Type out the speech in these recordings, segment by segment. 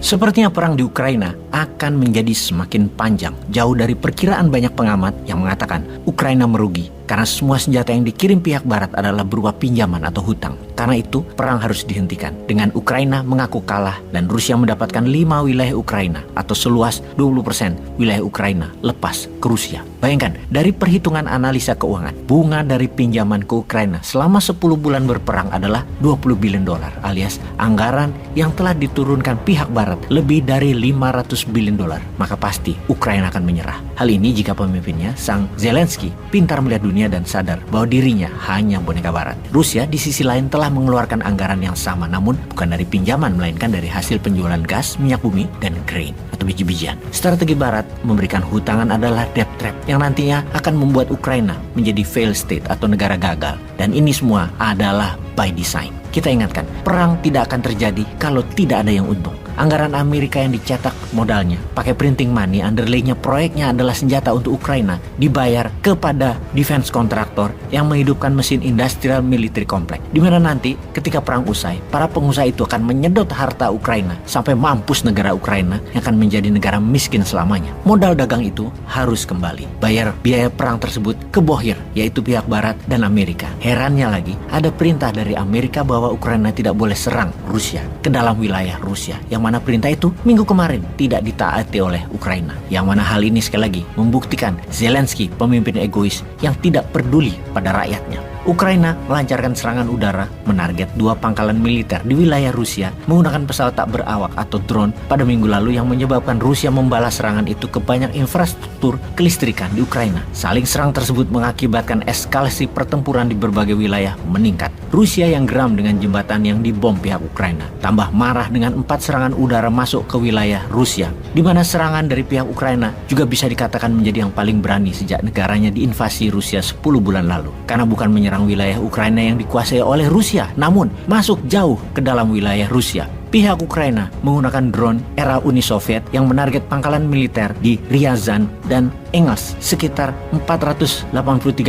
Sepertinya perang di Ukraina akan menjadi semakin panjang, jauh dari perkiraan banyak pengamat yang mengatakan Ukraina merugi karena semua senjata yang dikirim pihak barat adalah berupa pinjaman atau hutang. Karena itu, perang harus dihentikan. Dengan Ukraina mengaku kalah dan Rusia mendapatkan 5 wilayah Ukraina atau seluas 20% wilayah Ukraina lepas ke Rusia. Bayangkan, dari perhitungan analisa keuangan, bunga dari pinjaman ke Ukraina selama 10 bulan berperang adalah $20 billion alias anggaran yang telah diturunkan pihak barat lebih dari $500 billion. Maka pasti Ukraina akan menyerah. Hal ini jika pemimpinnya, Sang Zelensky, pintar melihat dunia dan sadar bahwa dirinya hanya boneka barat. Rusia di sisi lain telah mengeluarkan anggaran yang sama, namun bukan dari pinjaman melainkan dari hasil penjualan gas, minyak bumi, dan grain atau biji-bijian. Strategi barat memberikan hutangan adalah debt trap yang nantinya akan membuat Ukraina menjadi failed state atau negara gagal. Dan ini semua adalah by design. Kita ingatkan, perang tidak akan terjadi kalau tidak ada yang untung. Anggaran Amerika yang dicetak modalnya pakai printing money, underlay-nya proyeknya adalah senjata untuk Ukraina, dibayar kepada defense kontraktor yang menghidupkan mesin industrial military complex. Di mana nanti ketika perang usai, para pengusaha itu akan menyedot harta Ukraina sampai mampus negara Ukraina yang akan menjadi negara miskin selamanya. Modal dagang itu harus kembali. Bayar biaya perang tersebut ke bohir, yaitu pihak barat dan Amerika. Herannya lagi, ada perintah dari Amerika bahwa Ukraina tidak boleh serang Rusia ke dalam wilayah Rusia, yang mana perintah itu minggu kemarin tidak ditaati oleh Ukraina. Yang mana hal ini sekali lagi membuktikan Zelensky pemimpin egois yang tidak peduli pada rakyatnya. Ukraina melancarkan serangan udara menarget 2 pangkalan militer di wilayah Rusia menggunakan pesawat tak berawak atau drone pada minggu lalu yang menyebabkan Rusia membalas serangan itu ke banyak infrastruktur kelistrikan di Ukraina. Saling serang tersebut mengakibatkan eskalasi pertempuran di berbagai wilayah meningkat. Rusia yang geram dengan jembatan yang dibom pihak Ukraina tambah marah dengan 4 serangan udara masuk ke wilayah Rusia, di mana serangan dari pihak Ukraina juga bisa dikatakan menjadi yang paling berani sejak negaranya diinvasi Rusia 10 bulan lalu. Karena bukan menyerang wilayah Ukraina yang dikuasai oleh Rusia, namun masuk jauh ke dalam wilayah Rusia. Pihak Ukraina menggunakan drone era Uni Soviet yang menarget pangkalan militer di Ryazan dan Engels sekitar 483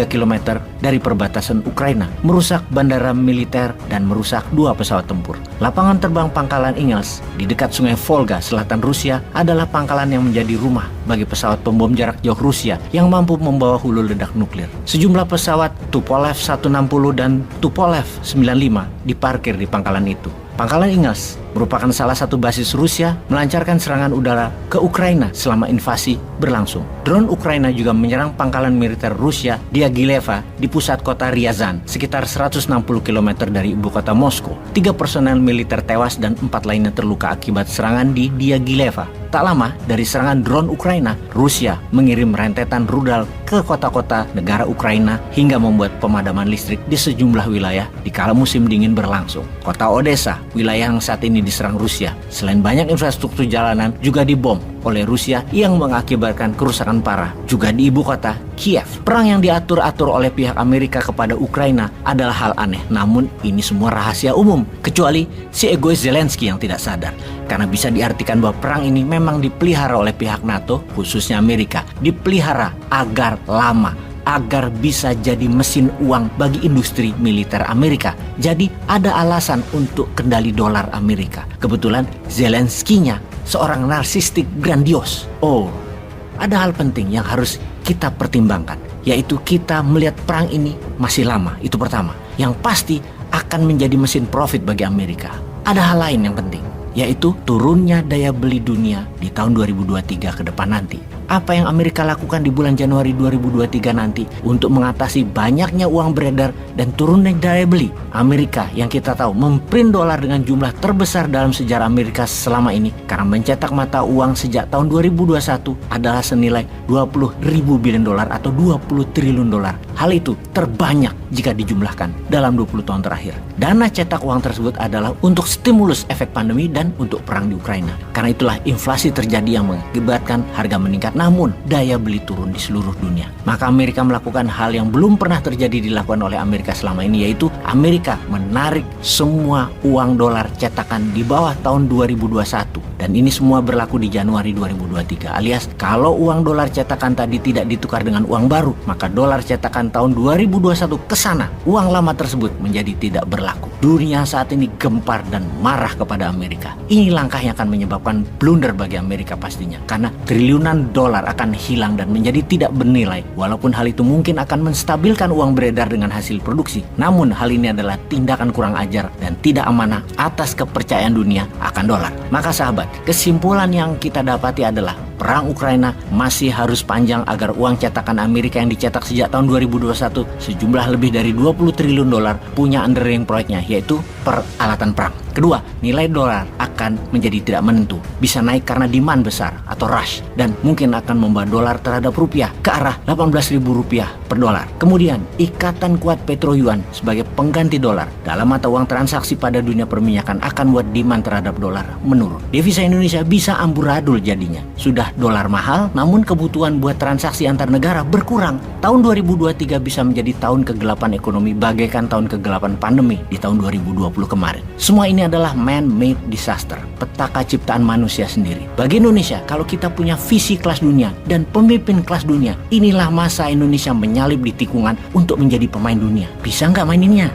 km dari perbatasan Ukraina, merusak bandara militer dan merusak 2 pesawat tempur. Lapangan terbang pangkalan Engels di dekat sungai Volga selatan Rusia adalah pangkalan yang menjadi rumah bagi pesawat pembom jarak jauh Rusia yang mampu membawa hulu ledak nuklir. Sejumlah pesawat Tupolev 160 dan Tupolev 95 diparkir di pangkalan itu. Pangkalan Engels merupakan salah satu basis Rusia melancarkan serangan udara ke Ukraina selama invasi berlangsung. Drone Ukraina juga menyerang pangkalan militer Rusia Diagileva di pusat kota Ryazan, sekitar 160 km dari ibu kota Moskow. 3 personel militer tewas dan 4 lainnya terluka akibat serangan di Diagileva. Tak lama dari serangan drone Ukraina, Rusia mengirim rentetan rudal ke kota-kota negara Ukraina hingga membuat pemadaman listrik di sejumlah wilayah di kala musim dingin berlangsung. Kota Odessa, wilayah yang saat ini diserang Rusia, selain banyak infrastruktur jalanan juga dibom oleh Rusia yang mengakibatkan kerusakan parah juga di ibu kota Kiev. Perang yang diatur-atur oleh pihak Amerika kepada Ukraina adalah hal aneh, namun ini semua rahasia umum kecuali si egois Zelensky yang tidak sadar. Karena bisa diartikan bahwa perang ini memang dipelihara oleh pihak NATO, khususnya Amerika, dipelihara agar lama, agar bisa jadi mesin uang bagi industri militer Amerika. Jadi ada alasan untuk kendali dolar Amerika. Kebetulan Zelensky-nya seorang narsistik grandios. Oh, ada hal penting yang harus kita pertimbangkan, yaitu kita melihat perang ini masih lama, itu pertama. Yang pasti akan menjadi mesin profit bagi Amerika. Ada hal lain yang penting, yaitu turunnya daya beli dunia di tahun 2023 ke depan nanti. Apa yang Amerika lakukan di bulan Januari 2023 nanti untuk mengatasi banyaknya uang beredar dan turunnya daya beli. Amerika yang kita tahu memprint dolar dengan jumlah terbesar dalam sejarah Amerika selama ini karena mencetak mata uang sejak tahun 2021 adalah senilai 20.000 billion dolar atau 20 triliun dolar. Hal itu terbanyak jika dijumlahkan dalam 20 tahun terakhir. Dana cetak uang tersebut adalah untuk stimulus efek pandemi dan untuk perang di Ukraina. Karena itulah inflasi terjadi yang mengakibatkan harga meningkat, namun daya beli turun di seluruh dunia. Maka Amerika melakukan hal yang belum pernah terjadi dilakukan oleh Amerika selama ini, yaitu Amerika menarik semua uang dolar cetakan di bawah tahun 2021 Dan ini semua berlaku di Januari 2023, alias kalau uang dolar cetakan tadi tidak ditukar dengan uang baru, maka dolar cetakan tahun 2021 ke sana, uang lama tersebut menjadi tidak berlaku. Dunia saat ini gempar dan marah kepada Amerika. Ini langkah yang akan menyebabkan blunder bagi Amerika pastinya, karena triliunan dolar akan hilang dan menjadi tidak bernilai. Walaupun hal itu mungkin akan menstabilkan uang beredar dengan hasil produksi, namun hal ini adalah tindakan kurang ajar dan tidak amanah atas kepercayaan dunia akan dolar. Maka sahabat, kesimpulan yang kita dapati adalah perang Ukraina masih harus panjang agar uang cetakan Amerika yang dicetak sejak tahun 2021 sejumlah lebih dari 20 triliun dolar punya underlying proyeknya, yaitu peralatan perang. Kedua, nilai dolar akan menjadi tidak menentu, bisa naik karena demand besar atau rush, dan mungkin akan membawa dolar terhadap rupiah ke arah 18.000 rupiah per dolar. Kemudian, ikatan kuat petro yuan sebagai pengganti dolar dalam mata uang transaksi pada dunia perminyakan akan buat demand terhadap dolar menurun. Devisa Indonesia bisa amburadul jadinya. Sudah dolar mahal, namun kebutuhan buat transaksi antar negara berkurang. Tahun 2023 bisa menjadi tahun kegelapan ekonomi bagaikan tahun kegelapan pandemi di tahun 2020 kemarin. Semua ini adalah man-made disaster, petaka ciptaan manusia sendiri. Bagi Indonesia, kalau kita punya visi kelas dunia dan pemimpin kelas dunia, inilah masa Indonesia menyalip di tikungan untuk menjadi pemain dunia. Bisa nggak maininnya?